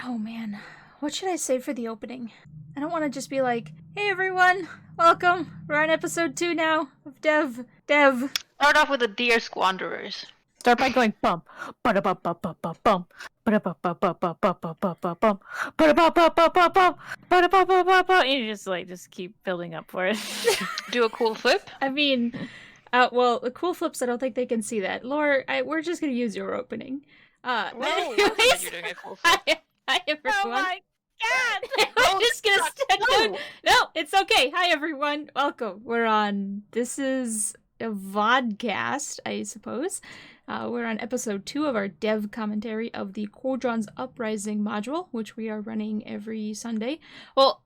Oh man, what should I say for the opening? I don't want to just be like, hey everyone, welcome. We're on episode 2 now of Dev. Start off with the Dear Squanderers. Start by going bum, ba-da-bum-bum-bum-bum-bum, ba-da-bum-bum-bum-bum-bum-bum, ba-da-bum-bum-bum-bum-bum. You just keep building up for it. Do a cool flip. I mean, well, the cool flips, I don't think they can see that. Laur, we're just gonna use your opening. Whoa, Anyways, you're doing a cool flip. hi everyone. Oh my god! I'm just gonna no, it's okay. Hi everyone, welcome. This is a vodcast, I suppose. We're on episode 2 of our dev commentary of the Qodron's Uprising module, which we are running every Sunday. Well,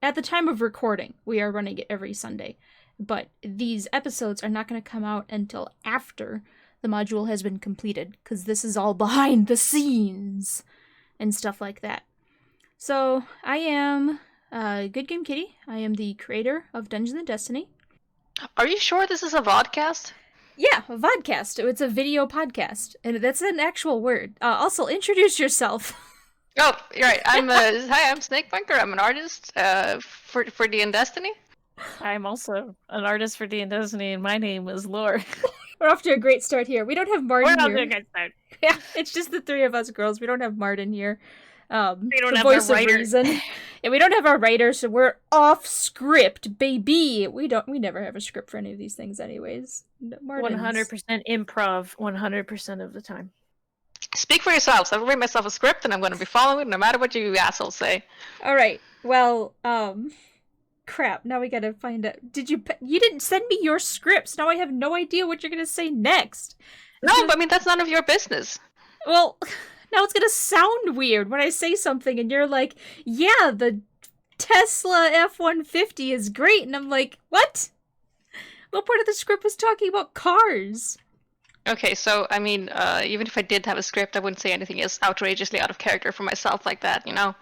at the time of recording, we are running it every Sunday, but these episodes are not going to come out until after the module has been completed, because this is all behind the scenes and stuff like that. So, I am Good Game Kitty. I am the creator of Dungeons & Destiny. Are you sure this is a vodcast? Yeah, a vodcast. It's a video podcast, and that's an actual word. Also, introduce yourself. Oh, you're right. Hi, I'm Snake Bunker. I'm an artist for D&DESTINY. I'm also an artist for D&DESTINY, and my name is Laur. We're off to a great start here. We don't have Martin We're not here. doing a good start. Yeah, it's just the three of us girls. We don't have Martin here. We don't the have voice our of writer. reason. Yeah, we don't have our writer, so we're off script, baby. We never have a script for any of these things, anyways. Martin's... 100% improv, 100% of the time. Speak for yourselves. I've written myself a script, and I'm going to be following it no matter what you assholes say. All right. Well, crap. Now we gotta find out. You didn't send me your scripts. Now I have no idea what you're gonna say next. No, but I mean, that's none of your business. Well, now it's gonna sound weird when I say something and you're like, yeah, the Tesla F-150 is great. And I'm like, what? What part of the script was talking about cars? Okay, so, I mean, even if I did have a script, I wouldn't say anything as outrageously out of character for myself like that, you know?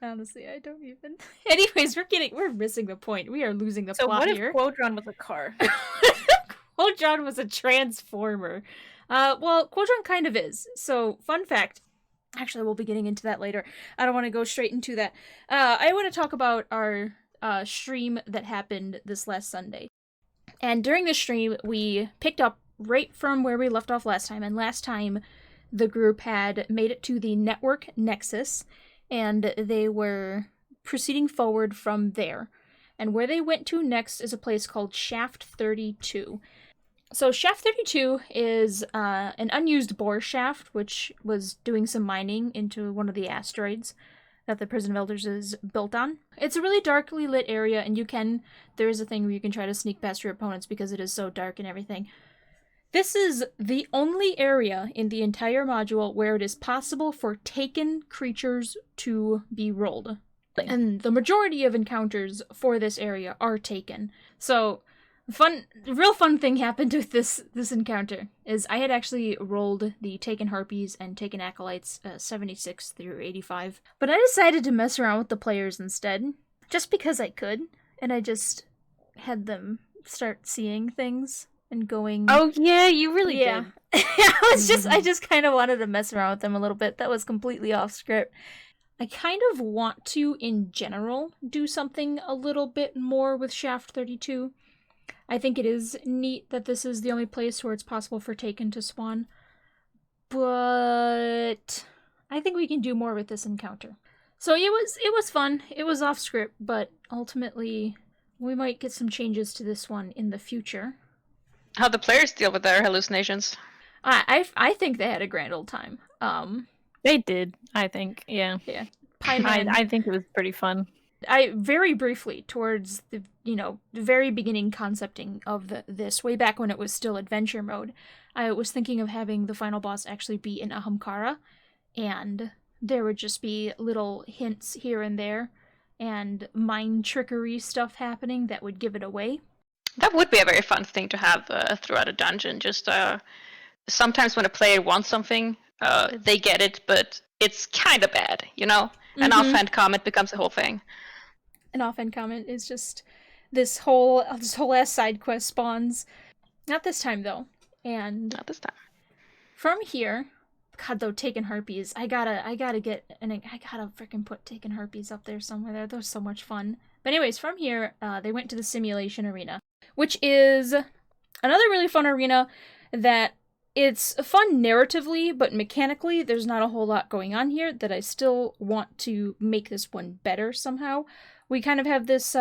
Honestly, I don't even. Anyways, we're missing the point. We are losing the So plot what if here. Qodron was a car? Qodron was a transformer. Well, Qodron kind of is. So, fun fact. Actually, we'll be getting into that later. I don't want to go straight into that. I want to talk about our stream that happened this last Sunday. And during the stream, we picked up right from where we left off last time. And last time, the group had made it to the network Nexus, and they were proceeding forward from there. And where they went to next is a place called Shaft 32. So Shaft 32 is an unused bore shaft, which was doing some mining into one of the asteroids that the Prison of Elders is built on. It's a really darkly lit area, and there is a thing where you can try to sneak past your opponents because it is so dark and everything. This is the only area in the entire module where it is possible for taken creatures to be rolled. And the majority of encounters for this area are taken. So, real fun thing happened with this encounter is I had actually rolled the Taken Harpies and Taken Acolytes 76 through 85. But I decided to mess around with the players instead, just because I could. And I just had them start seeing things and going... Oh yeah, you really did. I just kind of wanted to mess around with them a little bit. That was completely off script. I kind of want to, in general, do something a little bit more with Shaft 32. I think it is neat that this is the only place where it's possible for Taken to spawn. But I think we can do more with this encounter. So it was fun. It was off script, but ultimately we might get some changes to this one in the future. How the players deal with their hallucinations? I think they had a grand old time. They did, I think. Yeah. Yeah. I think it was pretty fun. I very briefly, towards the very beginning concepting of this, way back when it was still adventure mode, I was thinking of having the final boss actually be in Ahamkara, and there would just be little hints here and there, and mind trickery stuff happening that would give it away. That would be a very fun thing to have throughout a dungeon. Just sometimes when a player wants something, they get it, but it's kind of bad, you know? An offhand comment becomes a whole thing. An offhand comment is just this whole ass side quest spawns. Not this time, though. And Not this time. from here, God, though, Taken Harpies. I gotta freaking put Taken Harpies up there somewhere. They're so much fun. But anyways, from here, they went to the Simulation Arena, which is another really fun arena that it's fun narratively, but mechanically, there's not a whole lot going on here that I still want to make this one better somehow. We kind of have this,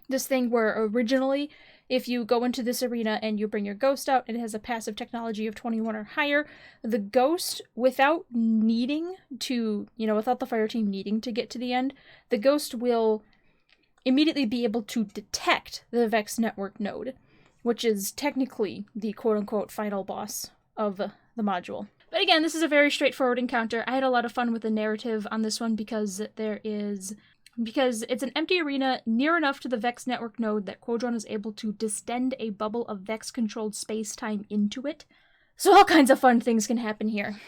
this thing where originally, if you go into this arena and you bring your ghost out, and it has a passive technology of 21 or higher, the ghost, without needing to, without the fire team needing to get to the end, the ghost will immediately be able to detect the Vex network node, which is technically the quote-unquote final boss of the module. But again, this is a very straightforward encounter. I had a lot of fun with the narrative on this one because it's an empty arena near enough to the Vex network node that Qodron is able to distend a bubble of Vex-controlled space-time into it. So all kinds of fun things can happen here.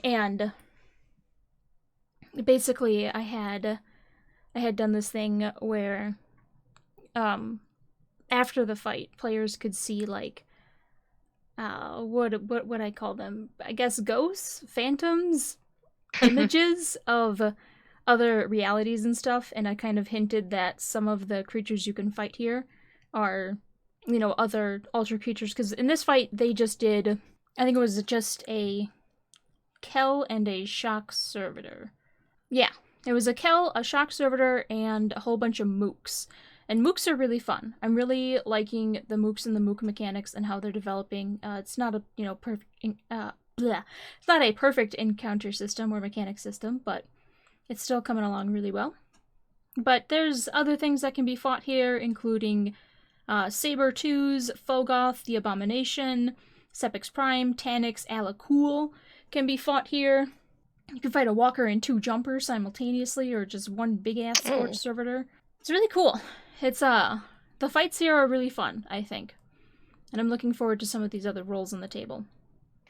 And basically, I had done this thing where, after the fight, players could see, like, what would I call them? I guess ghosts? Phantoms? Images of other realities and stuff, and I kind of hinted that some of the creatures you can fight here are, other alter creatures, because in this fight, they just did, I think it was just a Kel and a Shock Servitor. Yeah, it was a Kel, a Shock Servitor, and a whole bunch of mooks. And mooks are really fun. I'm really liking the mooks and the mook mechanics and how they're developing. It's not a, perfect, it's not a perfect encounter system or mechanic system, but it's still coming along really well. But there's other things that can be fought here, including Saber-Tooth, Fogoth, the Abomination, Sepix Prime, Tanyx, Alakul can be fought here. You can fight a walker and 2 jumpers simultaneously, or just one big-ass Scorch Servitor. It's really cool. It's, the fights here are really fun, I think. And I'm looking forward to some of these other roles on the table.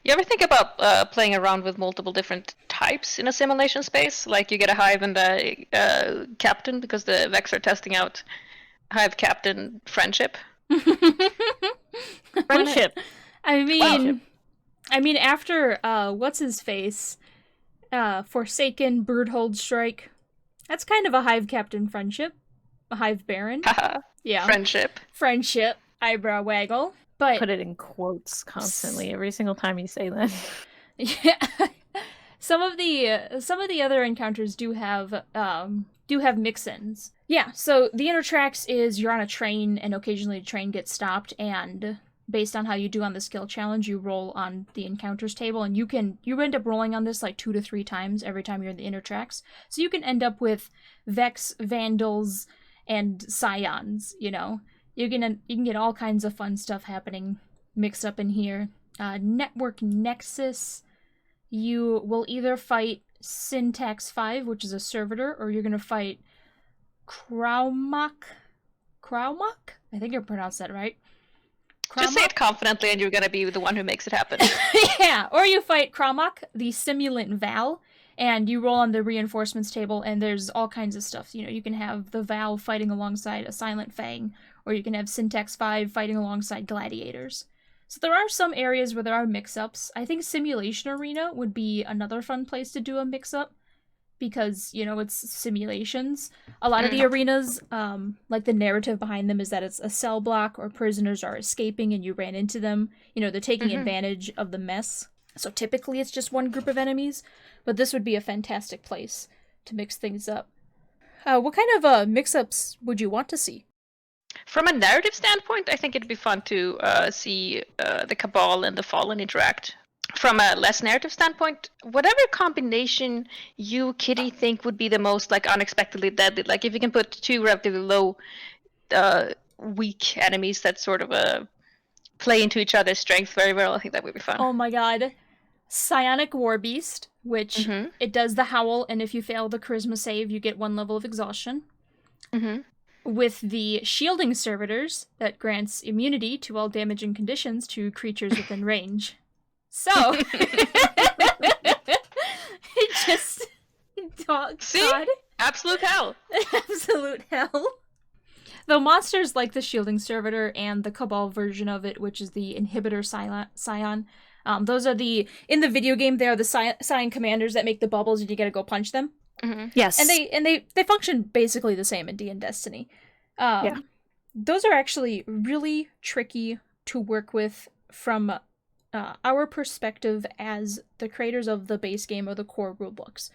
You ever think about playing around with multiple different types in a simulation space? Like you get a Hive and a Captain, because the Vex are testing out Hive Captain friendship. Friendship. I mean, after, what's-his-face, Forsaken, Birdhold Strike, that's kind of a Hive Captain friendship. A Hive Baron. Yeah. Friendship. Eyebrow waggle. But put it in quotes constantly every single time you say that. Yeah. Some of the other encounters do have mix-ins. Yeah, so the inner tracks is you're on a train and occasionally the train gets stopped, and based on how you do on the skill challenge, you roll on the encounters table, and you end up rolling on this like 2 to 3 times every time you're in the inner tracks. So you can end up with Vex, Vandals, and Scions, You can get all kinds of fun stuff happening mixed up in here. Network Nexus, you will either fight Syntax 5, which is a servitor, or you're going to fight Kraumach? I think I pronounced that right. Just say it confidently and you're going to be the one who makes it happen. Yeah, or you fight Kraumach, the Simulant Val, and you roll on the reinforcements table, and there's all kinds of stuff. You can have the Val fighting alongside a Silent Fang, or you can have Syntax 5 fighting alongside Gladiators. So there are some areas where there are mix-ups. I think Simulation Arena would be another fun place to do a mix-up, because, it's simulations. A lot of the arenas, like the narrative behind them is that it's a cell block, or prisoners are escaping and you ran into them. They're taking advantage of the mess. So typically it's just one group of enemies, but this would be a fantastic place to mix things up. What kind of mix-ups would you want to see? From a narrative standpoint, I think it'd be fun to see the Cabal and the Fallen interact. From a less narrative standpoint, whatever combination you, Kitty, think would be the most unexpectedly deadly. Like if you can put 2 relatively low, weak enemies that sort of play into each other's strength very well, I think that would be fun. Oh my god. Psionic Warbeast, which it does the howl, and if you fail the charisma save, you get 1 level of exhaustion. With the Shielding Servitors, that grants immunity to all damaging conditions to creatures within range. So, it just... See? God. Absolute hell. Absolute hell. Though monsters like the Shielding Servitor and the Cabal version of it, which is the Inhibitor Scion, Those are in the video game, they are the Cyan commanders that make the bubbles and you gotta go punch them. Mm-hmm. Yes. And they function basically the same in D&DESTINY. Yeah. Those are actually really tricky to work with from our perspective as the creators of the base game or the core rulebooks.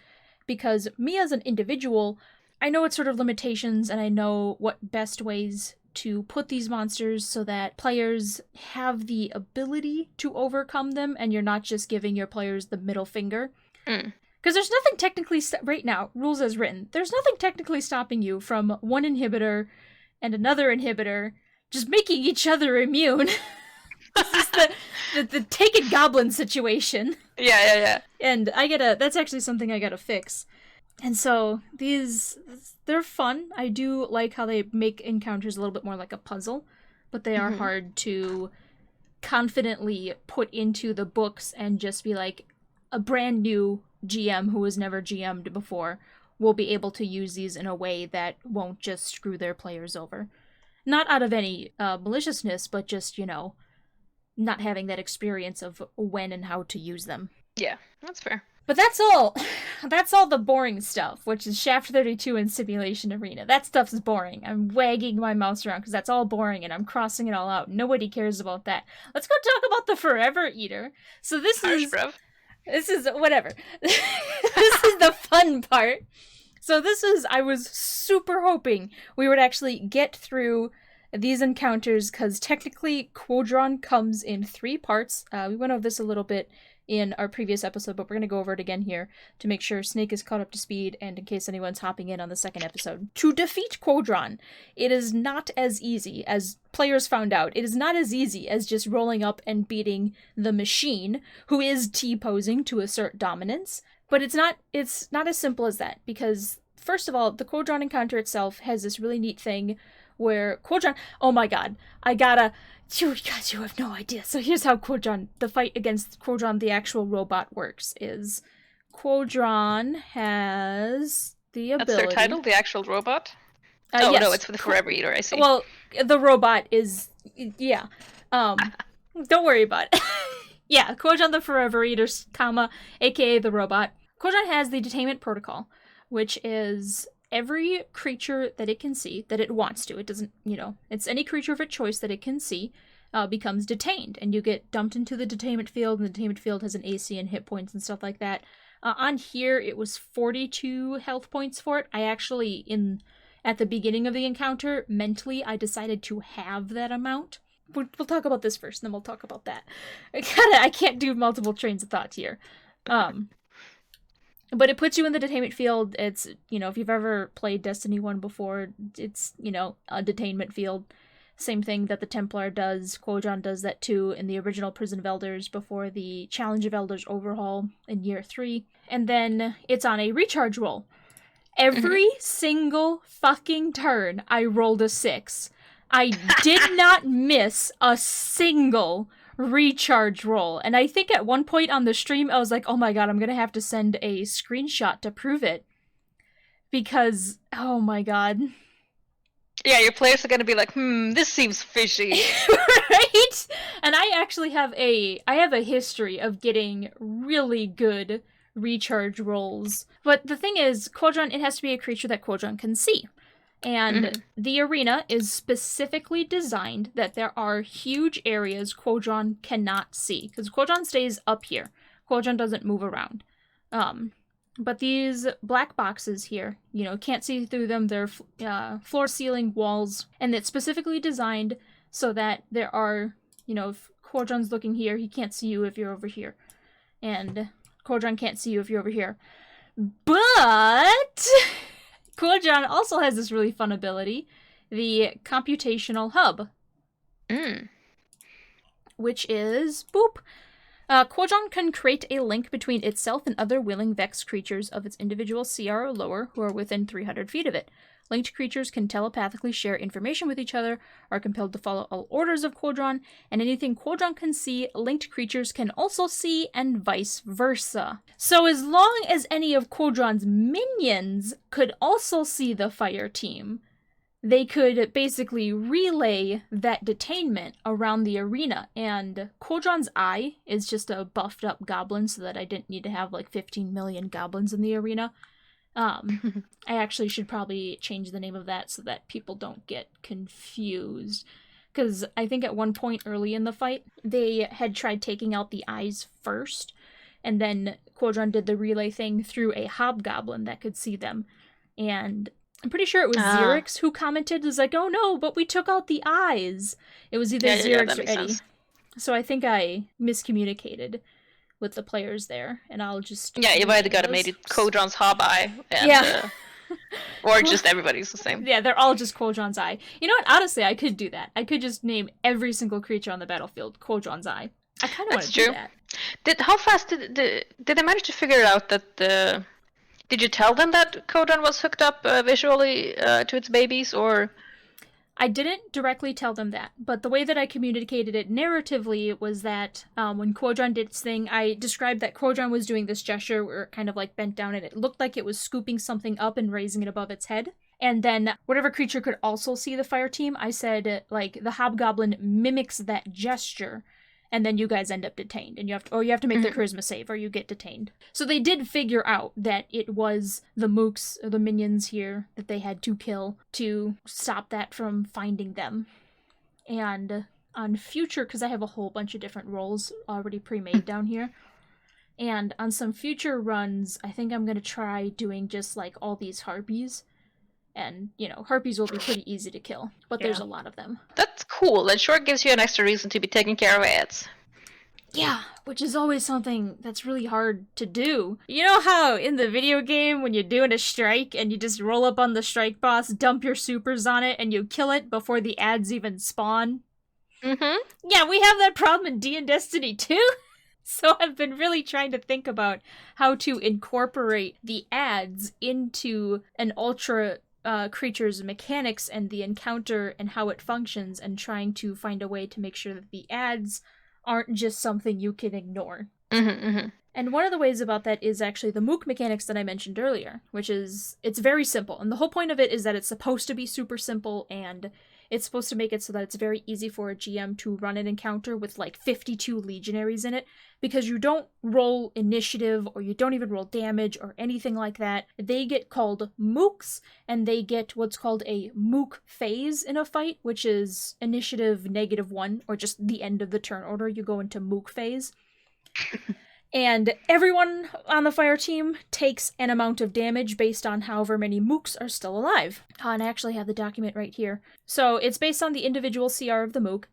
Because me as an individual, I know its sort of limitations and I know what best ways to put these monsters so that players have the ability to overcome them and you're not just giving your players the middle finger. Because there's nothing technically, right now, rules as written, there's nothing technically stopping you from one inhibitor and another inhibitor just making each other immune. This is the Taken Goblin situation. Yeah. And that's actually something I gotta fix. And so they're fun. I do like how they make encounters a little bit more like a puzzle, but they are hard to confidently put into the books and just be like a brand new GM who has never GM'd before will be able to use these in a way that won't just screw their players over. Not out of any maliciousness, but just, not having that experience of when and how to use them. Yeah, that's fair. But that's all. That's all the boring stuff, which is Shaft 32 and Simulation Arena. That stuff's boring. I'm wagging my mouse around because that's all boring and I'm crossing it all out. Nobody cares about that. Let's go talk about the Forever Eater. So this is whatever. This is the fun part. So I was super hoping we would actually get through these encounters because technically Qodron comes in 3 parts. We went over this a little bit in our previous episode, but we're going to go over it again here to make sure Snake is caught up to speed and in case anyone's hopping in on the second episode. To defeat Qodron, it is not as easy as players found out. It is not as easy as just rolling up and beating the machine, who is T-posing to assert dominance, but it's not as simple as that because, first of all, the Qodron encounter itself has this really neat thing where Qodron, oh my god, you have no idea. So here's how the fight against Qodron, the actual robot, works, is Qodron has the ability... That's their title, the actual robot? Yes. No, it's for the Forever Eater, I see. Well, the robot is, yeah. Don't worry about it. Yeah, Qodron the Forever Eater, aka the robot. Qodron has the Detainment Protocol, which is every creature that it can see, that it wants to, it doesn't, it's any creature of its choice that it can see, becomes detained, and you get dumped into the detainment field, and the detainment field has an AC and hit points and stuff like that. On here, it was 42 health points for it. I actually, at the beginning of the encounter, mentally, I decided to have that amount. We'll talk about this first, and then we'll talk about that. I can't do multiple trains of thought here. But it puts you in the detainment field. It's, if you've ever played Destiny 1 before, it's, a detainment field. Same thing that the Templar does. Qodron does that too in the original Prison of Elders before the Challenge of Elders overhaul in Year 3. And then it's on a recharge roll. Every single fucking turn, I rolled a 6. I did not miss a single recharge roll. And I think at one point on the stream, I was like, oh my god, I'm gonna have to send a screenshot to prove it. Because, oh my god. Yeah, your players are gonna be like, this seems fishy. Right? And I actually have a history of getting really good recharge rolls. But the thing is, Qodron, it has to be a creature that Qodron can see. And the arena is specifically designed that there are huge areas Qodron cannot see. Because Qodron stays up here. Qodron doesn't move around. But these black boxes here, can't see through them. They're floor, ceiling, walls. And it's specifically designed so that there are, if Qodron's looking here, he can't see you if you're over here. And Qodron can't see you if you're over here. But Qodron also has this really fun ability, the Computational Hub. Which is, boop. Qodron can create a link between itself and other willing Vex creatures of its individual CR or lower who are within 300 feet of it. Linked creatures can telepathically share information with each other, are compelled to follow all orders of Qodron, and anything Qodron can see, linked creatures can also see, and vice versa. So as long as any of Qodron's minions could also see the fire team, they could basically relay that detainment around the arena. And Qodron's eye is just a buffed up goblin so that I didn't need to have like 15 million goblins in the arena. I actually should probably change the name of that so that people don't get confused. Because I think at one point early in the fight, they had tried taking out the eyes first, and then Qodron did the relay thing through a hobgoblin that could see them. And I'm pretty sure it was Xerix who commented, was like, oh no, but we took out the eyes. It was either Xerix or Eddie. Sense. So I think I miscommunicated with the players there, and I'll just... Yeah, you've either got to make it Qodron's hob eye, and, or just everybody's the same. Yeah, they're all just Qodron's eye. You know what? Honestly, I could do that. I could just name every single creature on the battlefield Qodron's eye. I kind of want to do that. How fast did they manage to figure out that Did you tell them that Qodron was hooked up visually to its babies, or...? I didn't directly tell them that, but the way that I communicated it narratively was that when Qodron did its thing, I described that Qodron was doing this gesture where it kind of like bent down and it looked like it was scooping something up and raising it above its head. And then whatever creature could also see the fire team, I said, like, the hobgoblin mimics that gesture, and then you guys end up detained, and you have to make their charisma save, or you get detained. So they did figure out that it was the mooks, or the minions here, that they had to kill to stop that from finding them. And on future, because I have a whole bunch of different roles already pre-made down here, and on some future runs, I think I'm going to try doing just, like, all these harpies. And, you know, harpies will be pretty easy to kill, but there's a lot of them. That's cool. That sure gives you an extra reason to be taking care of ads. Yeah, which is always something that's really hard to do. You know how in the video game, when you're doing a strike and you just roll up on the strike boss, dump your supers on it, and you kill it before the ads even spawn? Mm-hmm. Yeah, we have that problem in D&DESTINY too. So I've been really trying to think about how to incorporate the ads into an ultra... creature's mechanics and the encounter and how it functions, and trying to find a way to make sure that the ads aren't just something you can ignore. And one of the ways about that is actually the mook mechanics that I mentioned earlier, which is, it's very simple. And the whole point of it is that it's supposed to be super simple, and it's supposed to make it so that it's very easy for a GM to run an encounter with like 52 legionaries in it, because you don't roll initiative or you don't even roll damage or anything like that. They get called mooks, and they get what's called a mook phase in a fight, which is initiative -1, or just the end of the turn order. You go into mook phase. And everyone on the fire team takes an amount of damage based on however many mooks are still alive. And I actually have the document right here. So it's based on the individual CR of the mook.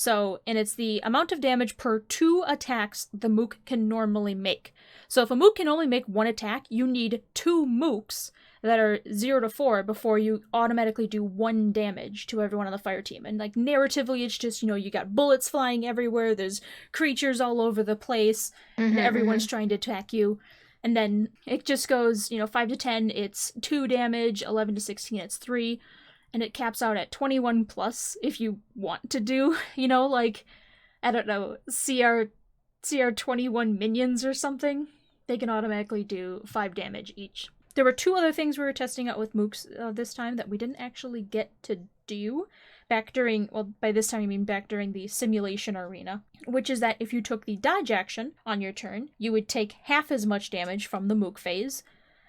And it's the amount of damage per 2 attacks the mook can normally make. So if a mook can only make 1 attack, you need 2 mooks that are 0 to 4 before you automatically do 1 damage to everyone on the fire team. And like narratively, it's just, you know, you got bullets flying everywhere, there's creatures all over the place, and everyone's trying to attack you. And then it just goes, you know, 5 to 10, it's 2 damage, 11 to 16, it's 3, and it caps out at 21 plus if you want to do, you know, like, I don't know, CR 21 minions or something. They can automatically do 5 damage each. There were 2 other things we were testing out with mooks this time that we didn't actually get to do back during, well, by this time I mean back during the simulation arena, which is that if you took the dodge action on your turn, you would take half as much damage from the mook phase,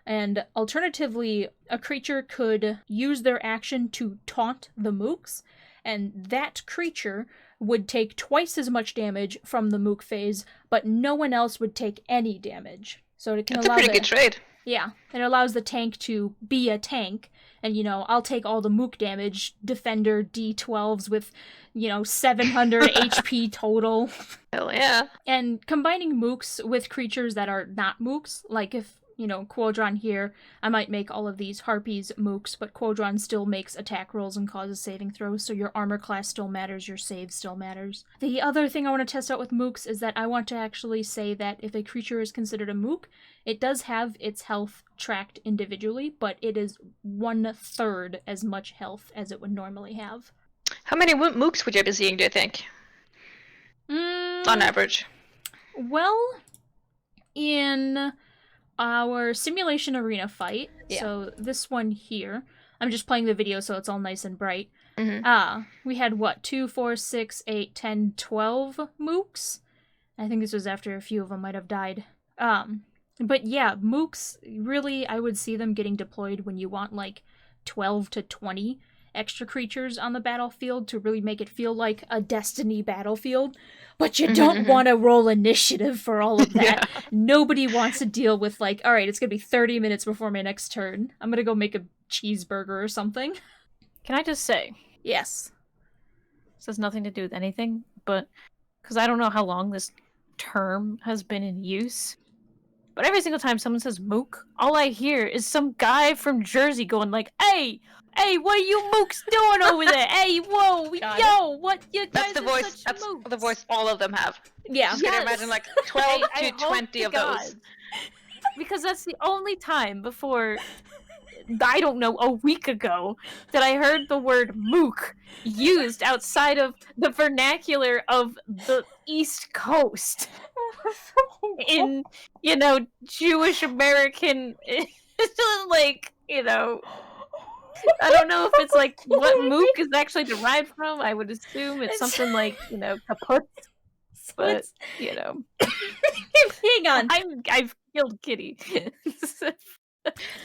and alternatively, a creature could use their action to taunt the mooks, and that creature would take twice as much damage from the mook phase, but no one else would take any damage. So it can That's a pretty good trade. Yeah, it allows the tank to be a tank, and, you know, I'll take all the mook damage, defender D12s with, you know, 700 HP total. Hell yeah. And combining mooks with creatures that are not mooks, like if, you know, Qodron here, I might make all of these harpies mooks, but Qodron still makes attack rolls and causes saving throws, so your armor class still matters, your save still matters. The other thing I want to test out with mooks is that I want to actually say that if a creature is considered a mook, it does have its health tracked individually, but it is 1/3 as much health as it would normally have. How many mooks would you be seeing, do you think? On average. Well, in our simulation arena fight, so this one here, I'm just playing the video so it's all nice and bright. Mm-hmm. We had, 2, 4, 6, 8, 10, 12 mooks? I think this was after a few of them might have died. But yeah, mooks, really, I would see them getting deployed when you want, 12 to 20 extra creatures on the battlefield to really make it feel like a Destiny battlefield. But you don't want to roll initiative for all of that. Yeah. Nobody wants to deal with, alright, it's going to be 30 minutes before my next turn. I'm going to go make a cheeseburger or something. Can I just say? Yes. This has nothing to do with anything, but because I don't know how long this term has been in use, but every single time someone says mook, all I hear is some guy from Jersey going hey, what are you mooks doing over there? Hey, whoa, yo, what you guys That's the voice. That's mooks? the voice all of them have. Yeah. Just gonna imagine 12 to 20 of those. Because that's the only time before, I don't know, a week ago, that I heard the word mook used outside of the vernacular of the East Coast. In, Jewish American, I don't know if it's what mook is actually derived from. I would assume it's something kaput. But, Hang on. I've killed Kitty.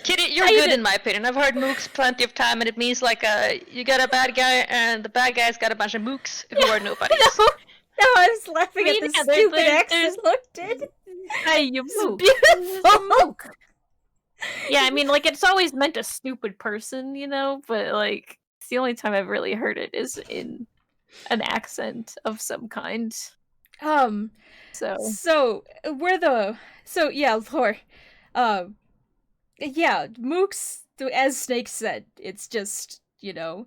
Kitty, you're good in my opinion. I've heard mooks plenty of time, and it means you got a bad guy, and the bad guy's got a bunch of mooks who are nobodies. No, I was laughing at the stupid accent looked at. Hey, you mook. Beautiful mook. Yeah, I mean, it's always meant a stupid person, but, it's the only time I've really heard it is in an accent of some kind. So yeah, Laur. Yeah, mooks, as Snake said, it's just, the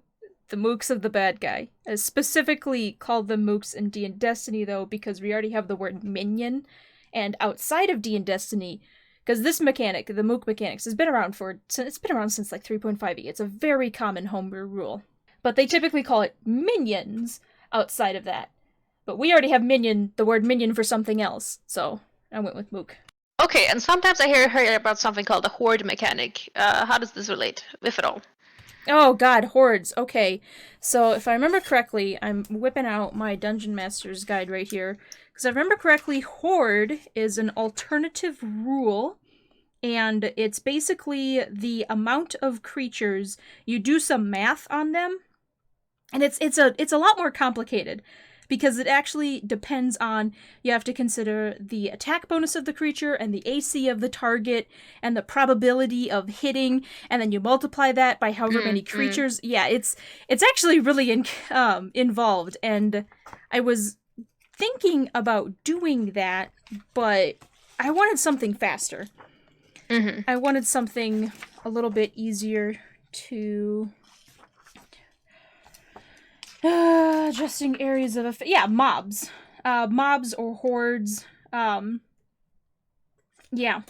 mooks of the bad guy. I specifically called them mooks in D&DESTINY, though, because we already have the word minion, and outside of D&DESTINY, because this mechanic, the mook mechanics, has been around since 3.5e. It's a very common homebrew rule. But they typically call it minions outside of that. But we already have the word minion for something else, so I went with mook. Okay, and sometimes I hear about something called the Horde Mechanic. How does this relate, if at all? Oh god, hordes. Okay, so if I remember correctly, I'm whipping out my Dungeon Master's Guide right here. Because if I remember correctly, Horde is an alternative rule, and it's basically the amount of creatures. You do some math on them, and it's a lot more complicated. Because it actually depends on, you have to consider the attack bonus of the creature and the AC of the target and the probability of hitting, and then you multiply that by however many creatures. Yeah, it's actually really involved, and I was thinking about doing that, but I wanted something faster. I wanted something a little bit easier to... adjusting areas of effect. Yeah, mobs. Mobs or hordes. Yeah.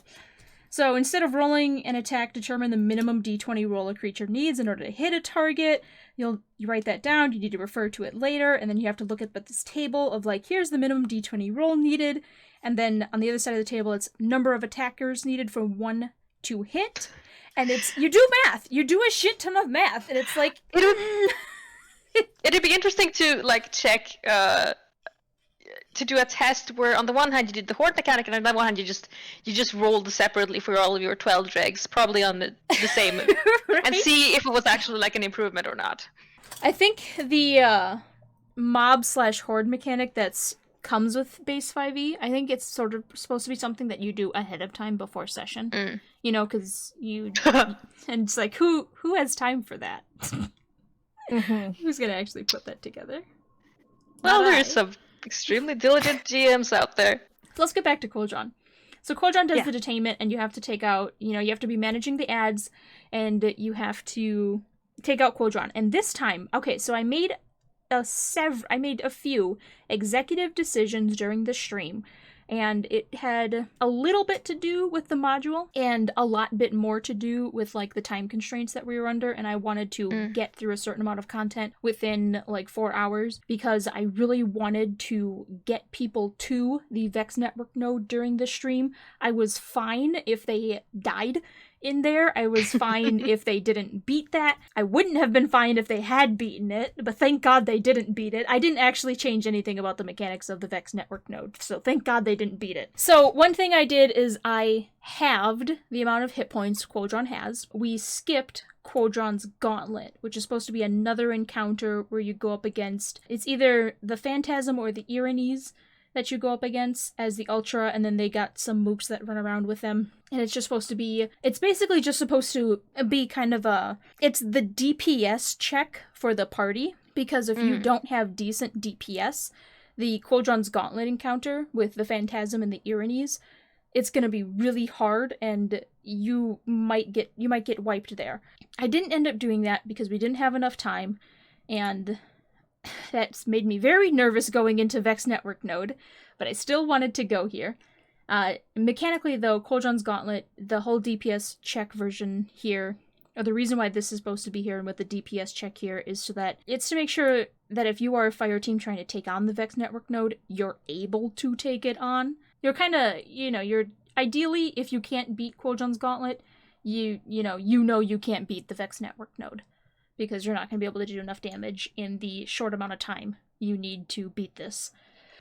So instead of rolling an attack, determine the minimum d20 roll a creature needs in order to hit a target. You write that down, you need to refer to it later, and then you have to look at this table of here's the minimum d20 roll needed, and then on the other side of the table it's number of attackers needed for 1 to hit, and you do math. You do a shit ton of math, and it's It'd be interesting to check to do a test where on the one hand you did the Horde Mechanic, and on the other hand you just rolled separately for all of your 12 dregs, probably on the same right? And see if it was actually an improvement or not. I think the mob/horde mechanic comes with base 5e, I think it's sort of supposed to be something that you do ahead of time before session. Because you and it's who has time for that? Who's gonna actually put that together? Well, there's some extremely diligent GMs out there. Let's get back to Qodron. So Qodron does the detainment, and you have to take out, you have to be managing the ads, and you have to take out Qodron. And this time, okay, so I made a few executive decisions during the stream, and it had a little bit to do with the module and a lot bit more to do with the time constraints that we were under, and I wanted to get through a certain amount of content within 4 hours because I really wanted to get people to the Vex network node during the stream. I was fine if they died in there. I was fine if they didn't beat that. I wouldn't have been fine if they had beaten it, but thank God they didn't beat it. I didn't actually change anything about the mechanics of the Vex network node, so thank God they didn't beat it. So one thing I did is I halved the amount of hit points Qodron has. We skipped Qodron's Gauntlet, which is supposed to be another encounter where you go up against, it's either the Phantasm or the Iranes that you go up against as the Ultra, and then they got some mooks that run around with them. And it's just supposed to be, it's basically just supposed to be kind of it's the DPS check for the party, because if you don't have decent DPS, the Qodron's Gauntlet encounter with the Phantasm and the Iranes, it's going to be really hard, and you might get wiped there. I didn't end up doing that because we didn't have enough time, and that's made me very nervous going into Vex Network Node, but I still wanted to go here. Mechanically, though, Qodron's Gauntlet, the whole DPS check version here, or the reason why this is supposed to be here and with the DPS check here is so that it's to make sure that if you are a fire team trying to take on the Vex Network Node, you're able to take it on. You're kind of, you're ideally, if you can't beat Qodron's Gauntlet, you can't beat the Vex Network Node, because you're not going to be able to do enough damage in the short amount of time you need to beat this.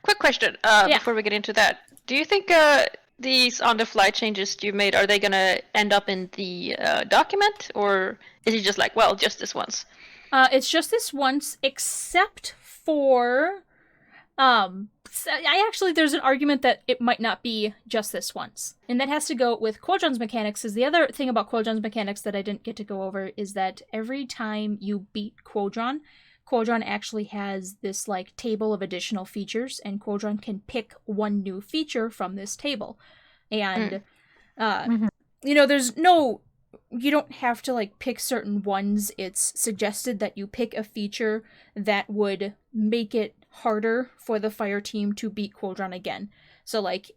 Quick question before we get into that. Do you think these on-the-fly changes you made, are they going to end up in the document, or is it just like, well, just this once? It's just this once, except for... there's an argument that it might not be just this once. And that has to go with Qodron's mechanics, is the other thing about Qodron's mechanics that I didn't get to go over is that every time you beat Qodron actually has this, like, table of additional features, and Qodron can pick one new feature from this table. And, there's no... You don't have to, like, pick certain ones. It's suggested that you pick a feature that would make it harder for the fire team to beat Qodron again. So, like,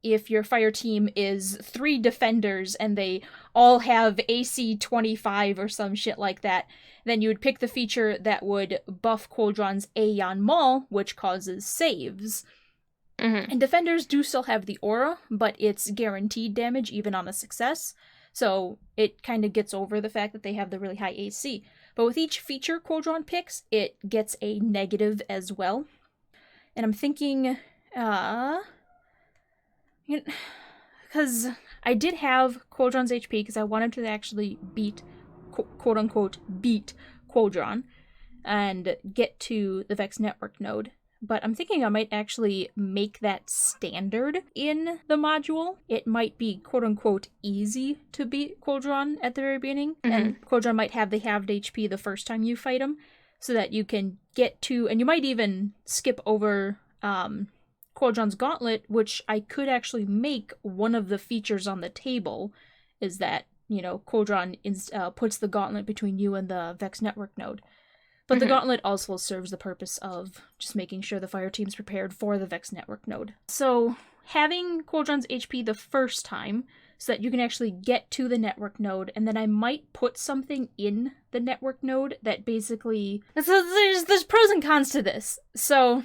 if your fire team is 3 defenders and they all have AC 25 or some shit like that, then you would pick the feature that would buff Qodron's Aeon Maul, which causes saves. And defenders do still have the aura, but it's guaranteed damage even on a success. So it kind of gets over the fact that they have the really high AC. But with each feature Qodron picks, it gets a negative as well. And I'm thinking, because I did have Qodron's HP, because I wanted to actually beat, quote-unquote, beat Qodron and get to the Vex Network node. But I'm thinking I might actually make that standard in the module. It might be quote-unquote easy to beat Qodron at the very beginning, and Qodron might have the halved HP the first time you fight him, so that you can get to, and you might even skip over Qodron's Gauntlet, which I could actually make one of the features on the table, is that, Qodron puts the Gauntlet between you and the Vex Network node. But the Gauntlet also serves the purpose of just making sure the fire team's prepared for the Vex Network node. So having Qodron's HP the first time, so that you can actually get to the network node, and then I might put something in the network node that basically... There's pros and cons to this. So,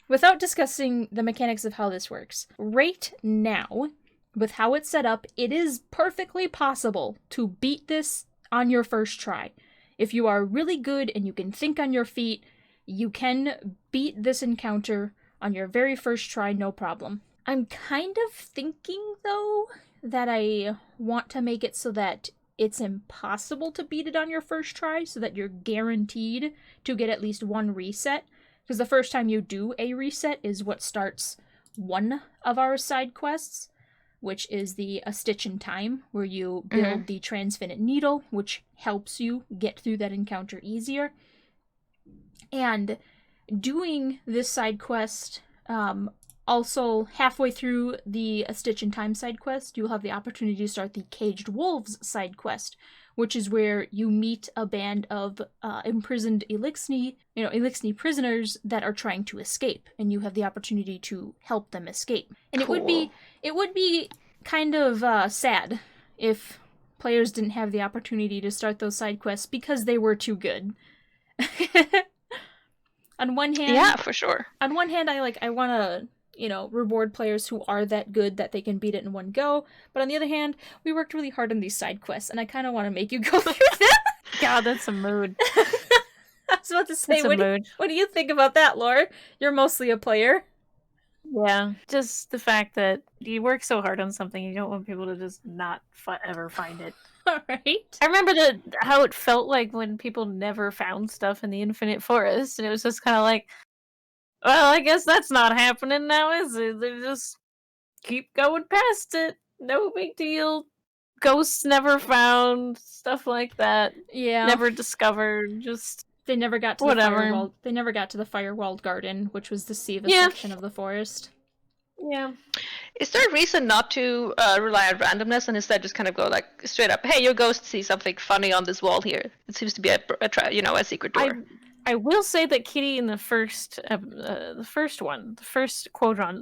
without discussing the mechanics of how this works, right now, with how it's set up, it is perfectly possible to beat this on your first try. If you are really good and you can think on your feet, you can beat this encounter on your very first try, no problem. I'm kind of thinking, though, that I want to make it so that it's impossible to beat it on your first try, so that you're guaranteed to get at least one reset. Because the first time you do a reset is what starts one of our side quests, which is the A Stitch in Time, where you build the Transfinite Needle, which helps you get through that encounter easier. And doing this side quest, also halfway through the A Stitch in Time side quest, you'll have the opportunity to start the Caged Wolves side quest, which is where you meet a band of imprisoned Elixni prisoners that are trying to escape, and you have the opportunity to help them escape. And cool. It would be kind of sad if players didn't have the opportunity to start those side quests because they were too good. On one hand, yeah, for sure. On one hand, I want to, reward players who are that good that they can beat it in one go. But on the other hand, we worked really hard on these side quests, and I kind of want to make you go through them. God, that's a mood. I was about to say, Mood. what do you think about that, Laur? You're mostly a player. Yeah, just the fact that you work so hard on something, you don't want people to just not ever find it. All right. I remember how it felt like when people never found stuff in the Infinite Forest, and it was just kind of like, well, I guess that's not happening now, is it? They just keep going past it. No big deal. Ghosts never found, stuff like that. Yeah. Never discovered, just... They never got to whatever. the firewall. They never got to the firewalled garden, which was the Siva section of the forest. Yeah. Is there a reason not to rely on randomness and instead just kind of go like straight up, hey, your ghost sees something funny on this wall here. It seems to be a secret door. I will say that Kitty in the first Qodron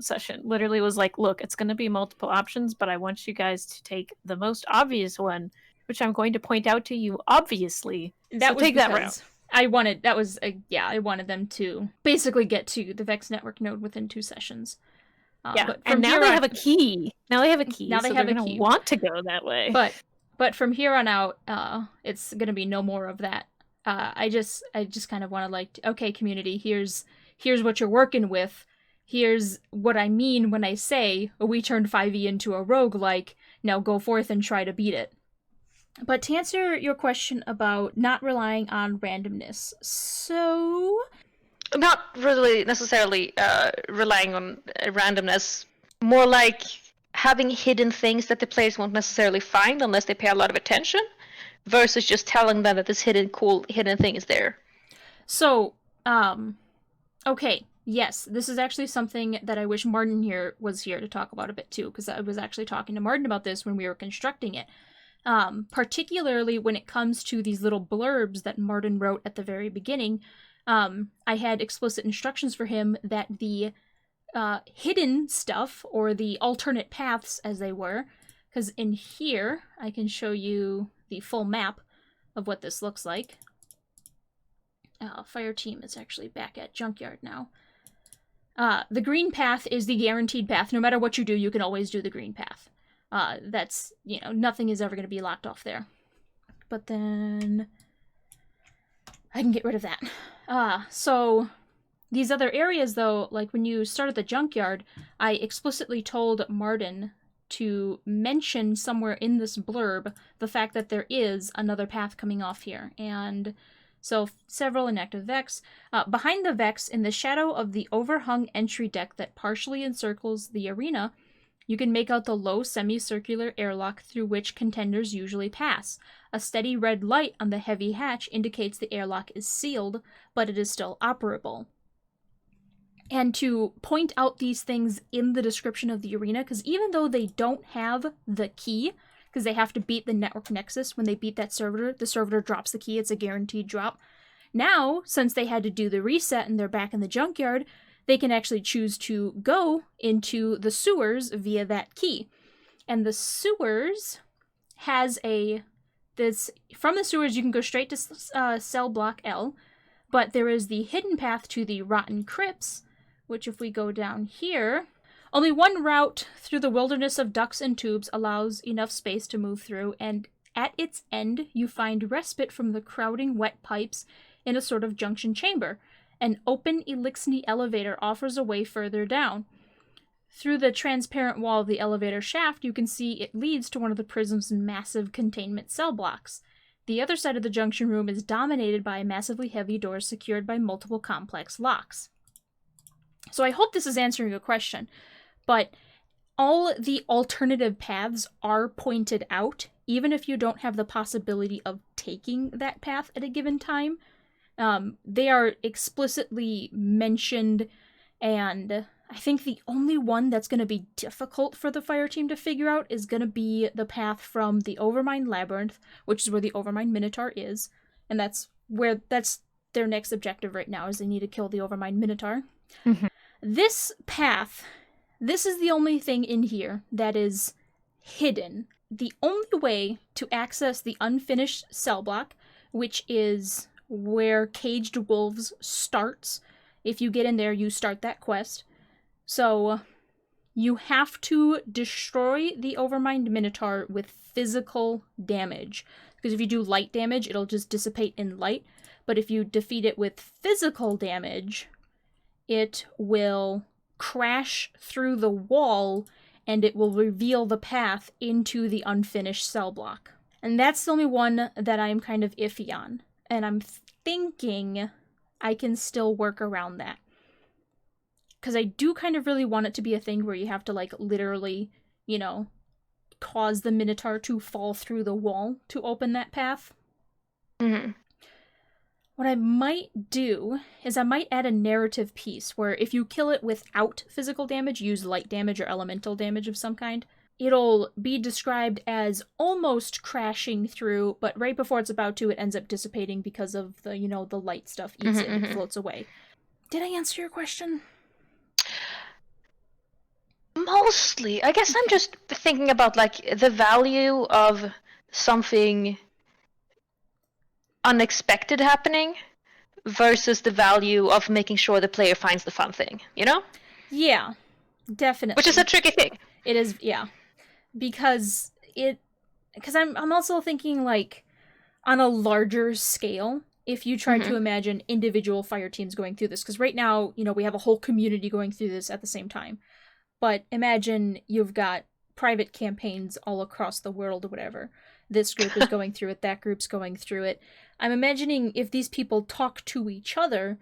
session literally was like, look, it's going to be multiple options, but I want you guys to take the most obvious one, which I'm going to point out to you obviously. That was take that route. I wanted them to basically get to the Vex network node within 2 sessions. But and now they have a key. Now they have a key. Now they have a key. Want to go that way. But from here on out, it's gonna be no more of that. I just kind of want to like, okay, community, here's what you're working with. Here's what I mean when I say we turned 5e into a roguelike. Now go forth and try to beat it. But to answer your question about not relying on randomness, so... Not really necessarily relying on randomness, more like having hidden things that the players won't necessarily find unless they pay a lot of attention, versus just telling them that this hidden thing is there. So, okay, yes, this is actually something that I wish Martin was here to talk about a bit too, because I was actually talking to Martin about this when we were constructing it. Particularly when it comes to these little blurbs that Martin wrote at the very beginning, I had explicit instructions for him that the hidden stuff, or the alternate paths as they were, because in here, I can show you the full map of what this looks like. Fire team is actually back at Junkyard now. The green path is the guaranteed path. No matter what you do, you can always do the green path. That's, nothing is ever going to be locked off there. But then I can get rid of that. So these other areas, though, like when you start at the junkyard, I explicitly told Martin to mention somewhere in this blurb the fact that there is another path coming off here. And so several inactive Vex. Behind the Vex, in the shadow of the overhung entry deck that partially encircles the arena, you can make out the low semicircular airlock through which contenders usually pass. A steady red light on the heavy hatch indicates the airlock is sealed, but it is still operable. And to point out these things in the description of the arena, because even though they don't have the key, because they have to beat the network nexus, when they beat that servitor, the servitor drops the key, it's a guaranteed drop. Now, since they had to do the reset and they're back in the junkyard, they can actually choose to go into the sewers via that key. And the sewers has from the sewers you can go straight to cell block L, but there is the hidden path to the rotten crypts, which if we go down here, only one route through the wilderness of ducts and tubes allows enough space to move through, and at its end you find respite from the crowding wet pipes in a sort of junction chamber. An open Elixni elevator offers a way further down. Through the transparent wall of the elevator shaft, you can see it leads to one of the prism's massive containment cell blocks. The other side of the junction room is dominated by massively heavy doors secured by multiple complex locks. So I hope this is answering your question, but all the alternative paths are pointed out, even if you don't have the possibility of taking that path at a given time. They are explicitly mentioned, and I think the only one that's going to be difficult for the fire team to figure out is going to be the path from the Overmind Labyrinth, which is where the Overmind Minotaur is, and that's their next objective right now, is they need to kill the Overmind Minotaur. Mm-hmm. This path, this is the only thing in here that is hidden. The only way to access the unfinished cell block, which is where Caged Wolves starts, if you get in there, you start that quest. So you have to destroy the Overmind Minotaur with physical damage. Because if you do light damage, it'll just dissipate in light. But if you defeat it with physical damage, it will crash through the wall and it will reveal the path into the unfinished cell block. And that's the only one that I'm kind of iffy on. And I'm thinking I can still work around that. Because I do kind of really want it to be a thing where you have to, like, literally, you know, cause the Minotaur to fall through the wall to open that path. Mm-hmm. What I might do is I might add a narrative piece where if you kill it without physical damage, use light damage or elemental damage of some kind, it'll be described as almost crashing through, but right before it's about to, it ends up dissipating because of the, you know, the light stuff eats it and floats away. Did I answer your question? Mostly. I guess I'm just thinking about, like, the value of something unexpected happening versus the value of making sure the player finds the fun thing, you know? Yeah, definitely. Which is a tricky thing. It is, yeah. Because I'm also thinking, like, on a larger scale, if you try to imagine individual fire teams going through this, because right now, you know, we have a whole community going through this at the same time. But imagine you've got private campaigns all across the world or whatever. This group is going through it, that group's going through it. I'm imagining if these people talk to each other,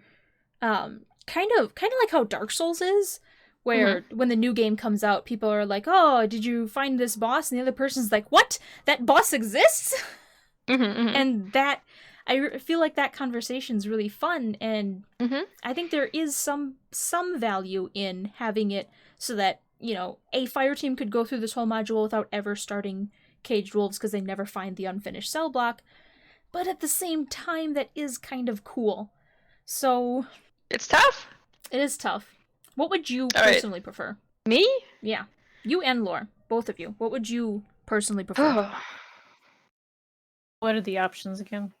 kind of like how Dark Souls is, where when the new game comes out, people are like, oh, did you find this boss? And the other person's like, what? That boss exists? And that, I feel like that conversation's really fun, and I think there is some value in having it so that, you know, a fire team could go through this whole module without ever starting Caged Wolves because they never find the unfinished cell block, but at the same time, that is kind of cool. So... It's tough. It is tough. What would you personally prefer? Me? Yeah. You and Laur. Both of you. What would you personally prefer? What are the options again?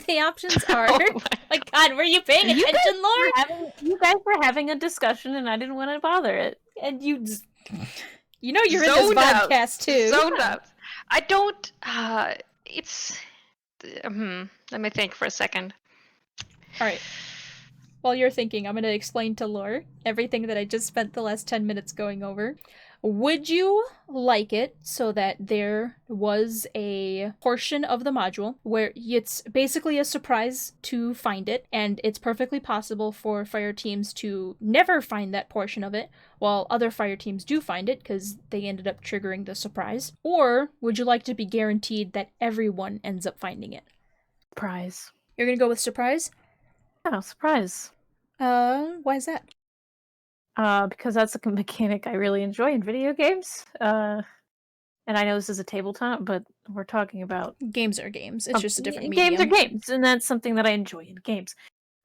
The options are... Oh my God, were you paying attention, Laur? You guys were having a discussion and I didn't want to bother it. And you know you're in this podcast too. Zoned out. I don't... it's... let me think for a second. Alright. While you're thinking, I'm going to explain to Laur everything that I just spent the last 10 minutes going over. Would you like it so that there was a portion of the module where it's basically a surprise to find it, and it's perfectly possible for fire teams to never find that portion of it, while other fire teams do find it because they ended up triggering the surprise? Or would you like to be guaranteed that everyone ends up finding it? Surprise. You're going to go with surprise? Yeah, surprise. Why is that? Because that's a mechanic I really enjoy in video games. And I know this is a tabletop, but we're talking about... Games are games. It's just a different medium. Games are games, and that's something that I enjoy in games.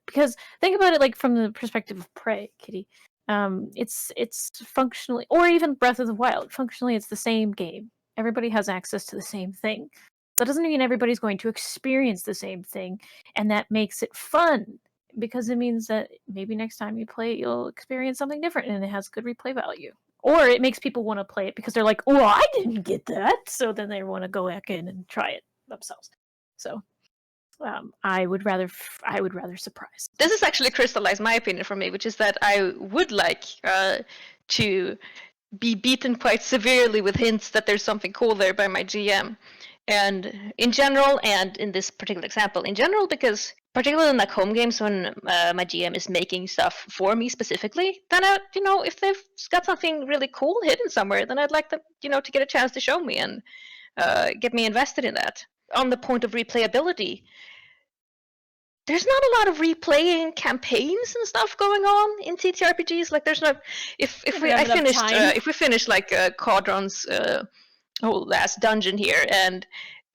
Because think about it like from the perspective of Prey, Kitty. It's functionally... Or even Breath of the Wild. Functionally, it's the same game. Everybody has access to the same thing. So it doesn't mean everybody's going to experience the same thing, and that makes it fun. Because it means that maybe next time you play it, you'll experience something different and it has good replay value. Or it makes people want to play it because they're like, oh, I didn't get that. So then they want to go back in and try it themselves. So I would rather surprise. This has actually crystallized my opinion for me, which is that I would like to be beaten quite severely with hints that there's something cool there by my GM. And in general, and in this particular example, in general, because particularly in like home games when my GM is making stuff for me specifically, then if they've got something really cool hidden somewhere, then I'd like them, to get a chance to show me and get me invested in that. On the point of replayability, there's not a lot of replaying campaigns and stuff going on in TTRPGs. Like there's not. If we finish like Qodron's whole last dungeon here, and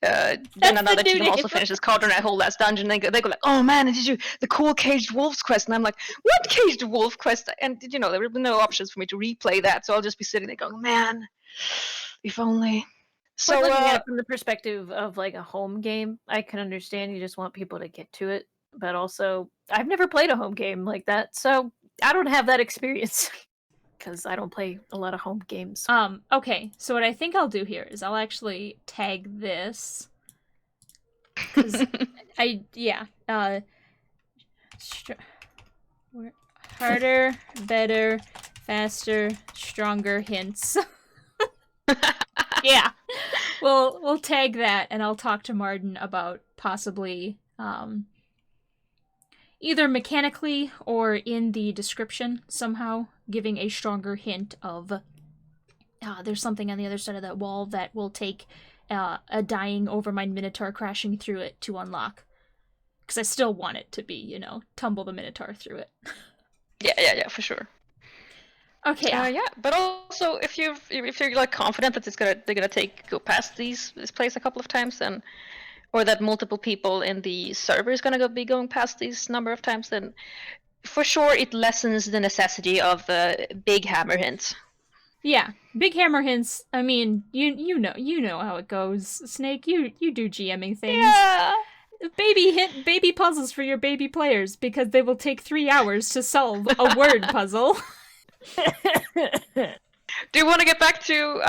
then another team also finishes Qodorn that whole last dungeon, they go like, oh man, did you the cool Caged Wolves quest? And I'm like, what Caged Wolf quest? And there were no options for me to replay that, so I'll just be sitting there going, man, if only. So looking at it from the perspective of like a home game, I can understand you just want people to get to it, but also I've never played a home game like that, so I don't have that experience because I don't play a lot of home games. Okay, so what I think I'll do here is I'll actually tag this. Because harder, better, faster, stronger hints. Yeah. We'll tag that, and I'll talk to Martin about possibly either mechanically or in the description somehow giving a stronger hint of there's something on the other side of that wall that will take a dying Overmind Minotaur crashing through it to unlock. Because I still want it to be, tumble the Minotaur through it. Yeah, for sure. Okay. Yeah, but also if you're like confident that they're gonna go past this place a couple of times, then, or that multiple people in the server is gonna be going past these number of times, then for sure it lessens the necessity of big hammer hints. Yeah, big hammer hints. I mean, you know how it goes, Snake. You do GMing things. Yeah. Baby puzzles for your baby players because they will take 3 hours to solve a word puzzle. Do you want to get back to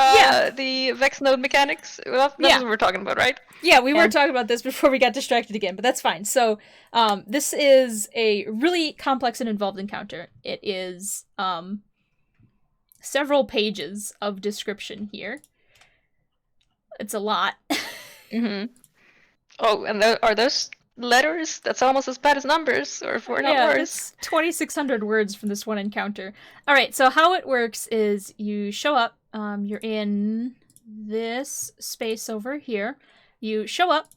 the Vex node mechanics? That's what we're talking about, right? Yeah, we were talking about this before we got distracted again, but that's fine. So, this is a really complex and involved encounter. It is several pages of description here. It's a lot. Mm-hmm. Oh, and are those letters? That's almost as bad as numbers, or if we're not words. It's 2,600 words from this one encounter. All right, so how it works is you show up. You're in this space over here. You show up.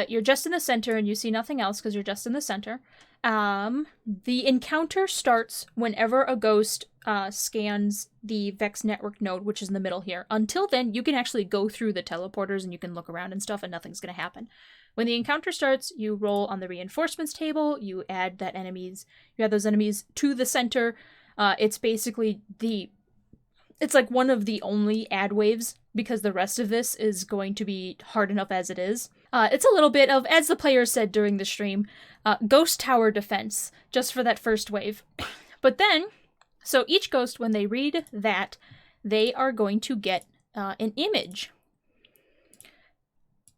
You're just in the center, and you see nothing else because you're just in the center. The encounter starts whenever a ghost scans the Vex network node, which is in the middle here. Until then, you can actually go through the teleporters and you can look around and stuff, and nothing's going to happen. When the encounter starts, you roll on the reinforcements table. You add those enemies to the center. It's basically it's like one of the only add waves because the rest of this is going to be hard enough as it is. It's a little bit of, as the player said during the stream, ghost tower defense, just for that first wave. But then, so each ghost, when they read that, they are going to get an image.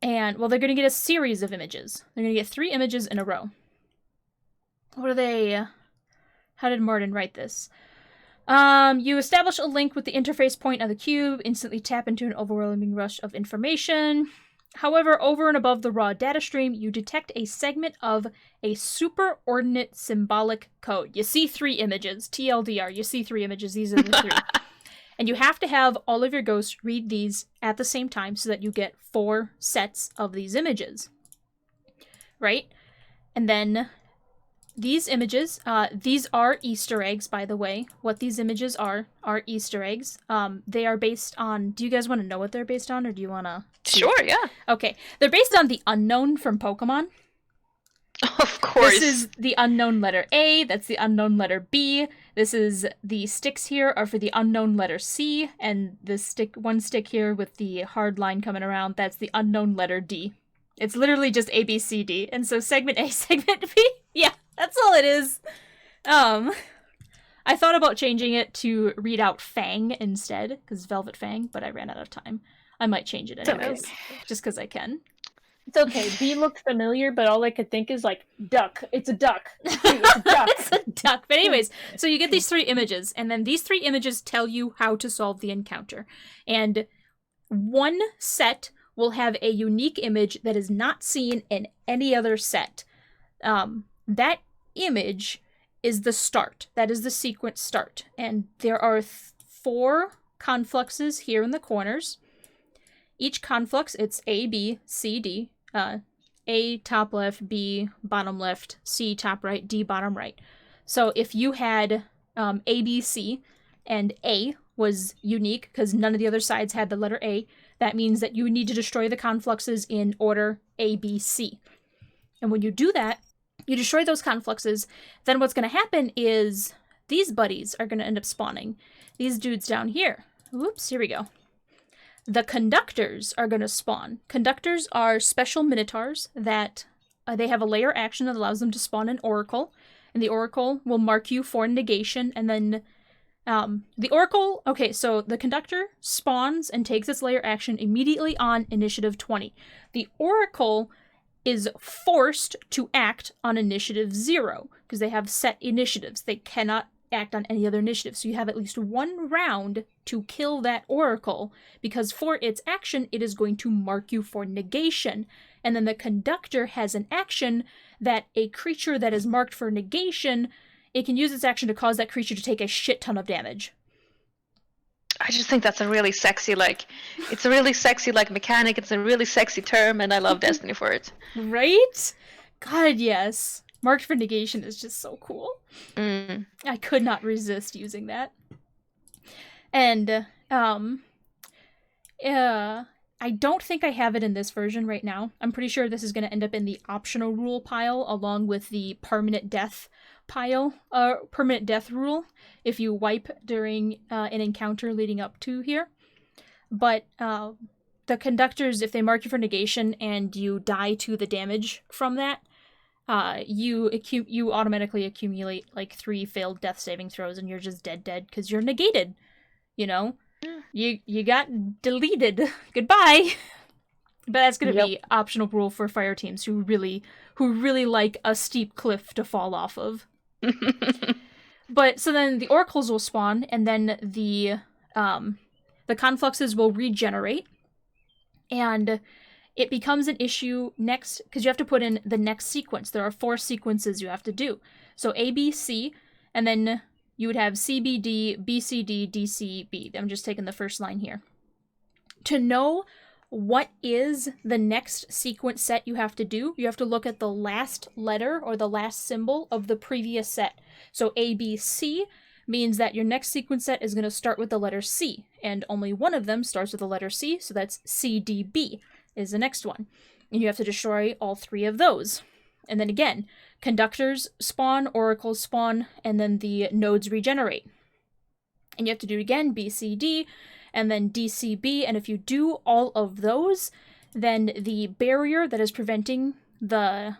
And, well, they're going to get a series of images. They're going to get 3 images in a row. What are they? How did Martin write this? You establish a link with the interface point of the cube, instantly tap into an overwhelming rush of information. However, over and above the raw data stream, you detect a segment of a superordinate symbolic code. You see 3 images. TLDR, you see 3 images. These are the 3. And you have to have all of your ghosts read these at the same time so that you get 4 sets of these images. Right? And then these images, these are Easter eggs, by the way. What these images are Easter eggs. They are based on... Do you guys want to know what they're based on, or do you want to... Sure, yeah. Okay. They're based on the unknown from Pokemon. Of course. This is the unknown letter A, that's the unknown letter B. This is the sticks here are for the unknown letter C, and the one stick here with the hard line coming around, that's the unknown letter D. It's literally just A, B, C, D. And so segment A, segment B, yeah, that's all it is. I thought about changing it to read out Fang instead, because Velvet Fang, but I ran out of time. I might change it anyways, just because I can. It's okay. B looked familiar, but all I could think is like duck. It's a duck. It's a duck. It's a duck. But anyways, so you get these 3 images, and then these 3 images tell you how to solve the encounter. And one set will have a unique image that is not seen in any other set. That image is the start. That is the sequence start. And there are 4 confluxes here in the corners. Each conflux, it's A, B, C, D. A, top left, B, bottom left, C, top right, D, bottom right. So if you had A, B, C, and A was unique because none of the other sides had the letter A, that means that you need to destroy the confluxes in order A, B, C. And when you do that, you destroy those confluxes, then what's going to happen is these buddies are going to end up spawning. These dudes down here. Whoops, here we go. The conductors are going to spawn. Conductors are special minotaurs that they have a layer action that allows them to spawn an oracle. and the Oracle will mark you for negation, and then the Oracle, okay, so the Conductor spawns and takes its layer action immediately on initiative 20. The Oracle is forced to act on initiative 0, because they have set initiatives. They cannot act on any other initiative, so you have at least one round to kill that Oracle, because for its action, it is going to mark you for negation. And then the Conductor has an action that a creature that is marked for negation, it can use its action to cause that creature to take a shit ton of damage. I just think that's a really sexy, it's a really sexy, mechanic. It's a really sexy term, and I love Destiny for it. Right? God, yes. Marked for negation is just so cool. I could not resist using that. And, I don't think I have it in this version right now. I'm pretty sure this is going to end up in the optional rule pile, along with the permanent death pile, permanent death rule, if you wipe during an encounter leading up to here. But the Conductors, if they mark you for negation and you die to the damage from that, you automatically accumulate 3 failed death saving throws, and you're just dead because you're negated. You know, you got deleted. Goodbye. But that's gonna be optional rule for fire teams who really like a steep cliff to fall off of. But so then the Oracles will spawn, and then the Confluxes will regenerate, and it becomes an issue next, because you have to put in the next sequence. There are 4 sequences you have to do. So A, B, C, and then you would have CBD, BCD, DCB. I'm just taking the first line here. To know what is the next sequence set you have to do, you have to look at the last letter or the last symbol of the previous set. So ABC means that your next sequence set is going to start with the letter C, and only one of them starts with the letter C, so that's CDB is the next one. And you have to destroy all 3 of those. And then again, Conductors spawn, Oracles spawn, and then the nodes regenerate. And you have to do it again, BCD, and then DCB, and if you do all of those, then the barrier that is preventing the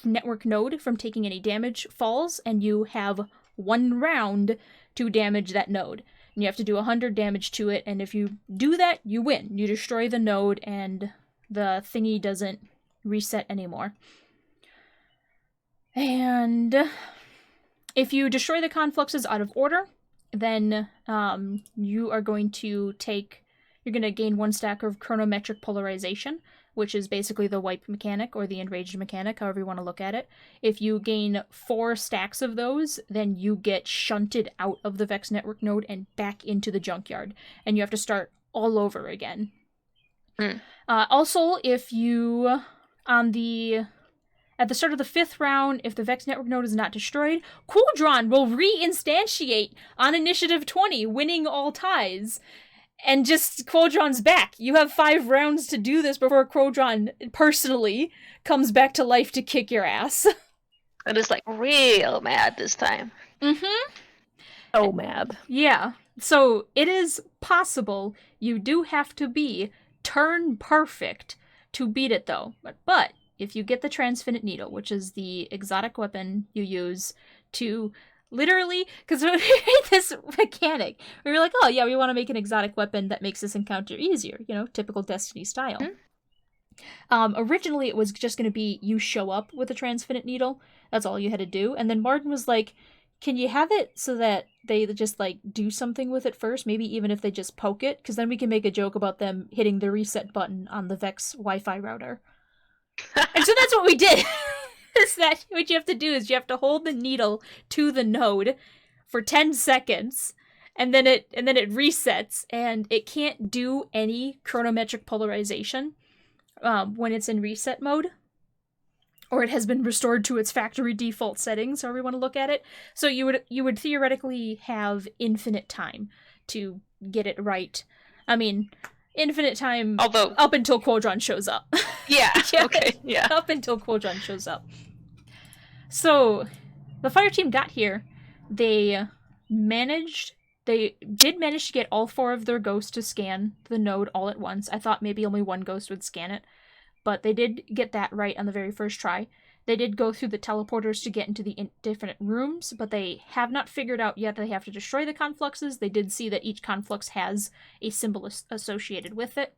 network node from taking any damage falls, and you have 1 round to damage that node. And you have to do 100 damage to it, and if you do that, you win. You destroy the node, and the thingy doesn't reset anymore. And if you destroy the Confluxes out of order, then you are going to gain 1 stack of chronometric polarization, which is basically the wipe mechanic or the enraged mechanic, however you want to look at it. If you gain 4 stacks of those, then you get shunted out of the Vex network node and back into the junkyard, and you have to start all over again. Also, if you at the start of the 5th round, if the Vex network node is not destroyed, Qodron will re-instantiate on initiative 20, winning all ties. And just Qodron's back. You have 5 rounds to do this before Qodron personally comes back to life to kick your ass. And it's real mad this time. Mm-hmm. Oh, mad. Yeah. So it is possible. You do have to be turn perfect to beat it, though. But if you get the Transfinite Needle, which is the exotic weapon you use to literally, because we made this mechanic, we were like, oh yeah, we want to make an exotic weapon that makes this encounter easier, typical Destiny style. Originally it was just going to be you show up with a Transfinite Needle, that's all you had to do, and then Martin was like, can you have it so that they just do something with it first, maybe even if they just poke it, because then we can make a joke about them hitting the reset button on the Vex Wi-Fi router. And so that's what we did. Is that what you have to do is you have to hold the needle to the node for 10 seconds, and then it resets, and it can't do any chronometric polarization when it's in reset mode, or it has been restored to its factory default settings, however you want to look at it. So you would theoretically have infinite time to get it right. I mean, infinite time, although up until Qodron shows up. Yeah. Okay. Yeah. Up until Qodron shows up. So, the fire team got here. They did manage to get all 4 of their ghosts to scan the node all at once. I thought maybe only 1 ghost would scan it, but they did get that right on the very first try. They did go through the teleporters to get into the different rooms, but they have not figured out yet that they have to destroy the confluxes. They did see that each conflux has a symbol associated with it.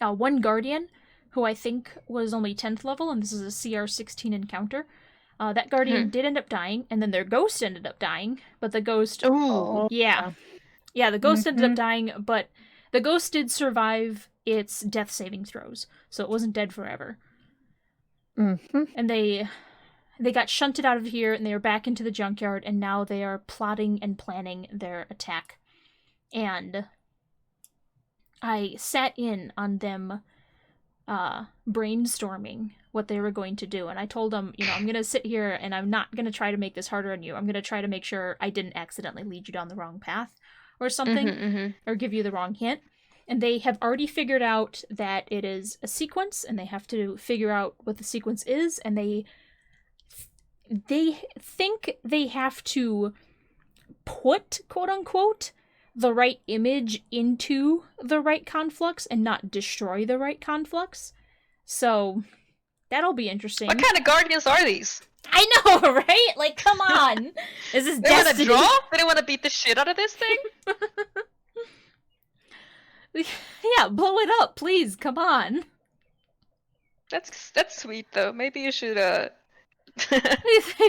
One Guardian, who I think was only 10th level, and this is a CR16 encounter, that Guardian did end up dying, and then their ghost ended up dying, but the ghost... Ooh. Yeah. Yeah, the ghost ended up dying, but the ghost did survive its death saving throws, so it wasn't dead forever. And they got shunted out of here, and they were back into the junkyard, and now they are plotting and planning their attack. And I sat in on them brainstorming what they were going to do, and I told them, I'm going to sit here, and I'm not going to try to make this harder on you. I'm going to try to make sure I didn't accidentally lead you down the wrong path or something, or give you the wrong hint. And they have already figured out that it is a sequence, and they have to figure out what the sequence is, and they think they have to put, quote-unquote, the right image into the right conflux and not destroy the right conflux. So, that'll be interesting. What kind of guardians are these? I know, right? Like, come on! Is this Destiny? They want to draw? They want to beat the shit out of this thing? Yeah, blow it up, please. Come on. That's sweet, though. Maybe you should I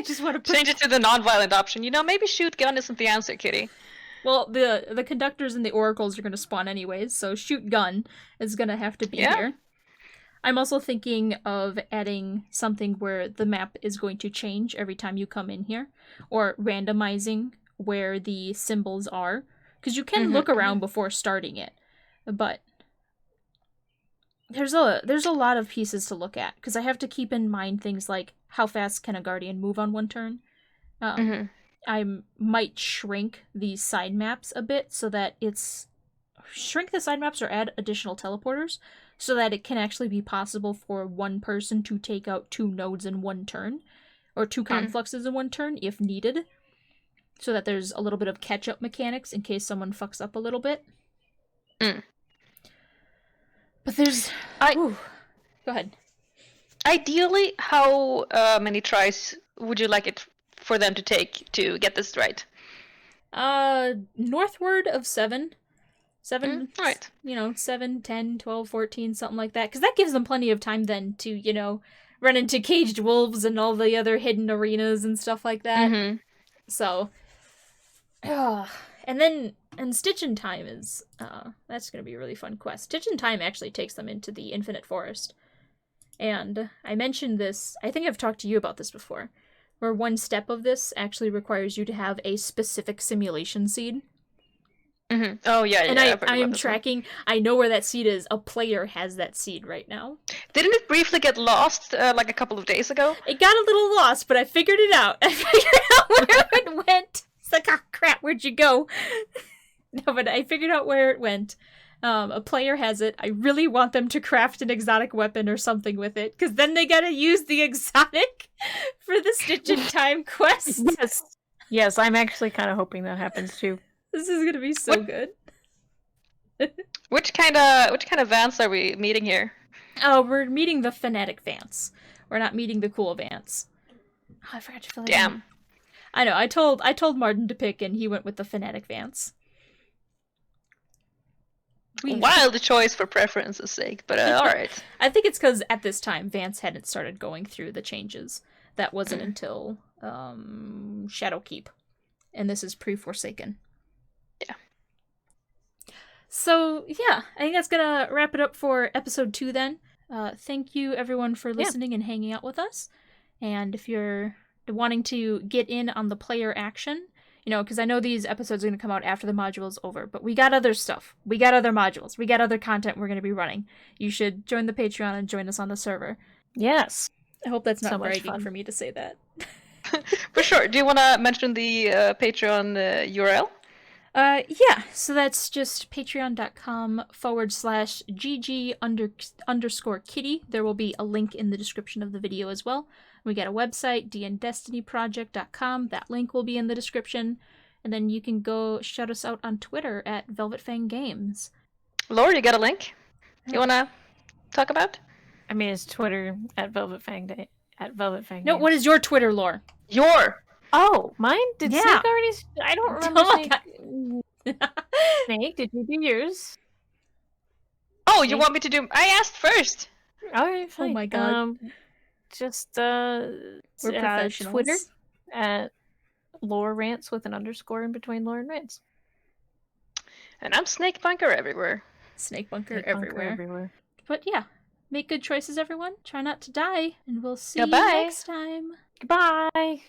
just want to change it to the non-violent option. Maybe shoot gun isn't the answer, kitty. Well, the conductors and the oracles are going to spawn anyways, so shoot gun is going to have to be here. I'm also thinking of adding something where the map is going to change every time you come in here, or randomizing where the symbols are, because you can look around before starting it. But there's a lot of pieces to look at, because I have to keep in mind things like how fast can a guardian move on one turn. I might shrink these side maps a bit so that shrink the side maps or add additional teleporters so that it can actually be possible for one person to take out 2 nodes in one turn, or 2 confluxes in one turn if needed, so that there's a little bit of catch-up mechanics in case someone fucks up a little bit. But there's... Go ahead. Ideally, how many tries would you like it for them to take to get this right? Northward of 7. 7, right. 7, 10, 12, 14, something like that. Because that gives them plenty of time then to, run into caged wolves and all the other hidden arenas and stuff like that. So, and Stitch in Time is, that's going to be a really fun quest. Stitch in Time actually takes them into the Infinite Forest. And I mentioned this, I think I've talked to you about this before, where one step of this actually requires you to have a specific simulation seed. Oh, yeah, and I am tracking, I know where that seed is. A player has that seed right now. Didn't it briefly get lost, like a couple of days ago? It got a little lost, but I figured it out. I figured out where it went. It's like, oh crap, where'd you go? No, but I figured out where it went. A player has it. I really want them to craft an exotic weapon or something with it, because then they gotta use the exotic for the Stitch in Time quest. Yes, I'm actually kind of hoping that happens too. This is gonna be so good. Which kind of Vance are we meeting here? Oh, we're meeting the Fanatic Vance. We're not meeting the cool Vance. Oh, I forgot to fill it in. Damn. I know. I told Martin to pick, and he went with the Fanatic Vance. Wild choice for preference's sake, but alright. I think it's because at this time, Vance hadn't started going through the changes. That wasn't until Shadowkeep. And this is pre-Forsaken. Yeah. So, yeah, I think that's gonna wrap it up for episode 2 then. Thank you, everyone, for listening and hanging out with us. And if you're wanting to get in on the player action, because I know these episodes are going to come out after the module's over, but we got other stuff. We got other modules. We got other content we're going to be running. You should join the Patreon and join us on the server. Yes. I hope that's not So much bragging fun. for me to say that. For sure. Do you want to mention the Patreon URL? Yeah, so that's just patreon.com/GG_kitty. There will be a link in the description of the video as well. We got a website, D&DESTINYproject.com. That link will be in the description. And then you can go shout us out on Twitter at VelvetFang Games. Laur, you got a link you want to talk about? I mean, it's Twitter at VelvetFang at Velvet Fang. No, Games. what is your Twitter, Laur? Oh, mine? Did Yeah. Snake already? I don't remember Oh my Snake. Snake, did you do yours? Oh, you want me to do? I asked first. Alright, fine. Oh my god. Just We're professionals. Twitter at Laur Rants with an underscore in between Laur and Rants. And I'm Snake Bunker everywhere. Snake bunker Snake Bunker everywhere. everywhere. But yeah, make good choices, everyone. Try not to die, and we'll see Goodbye. you next time. Goodbye.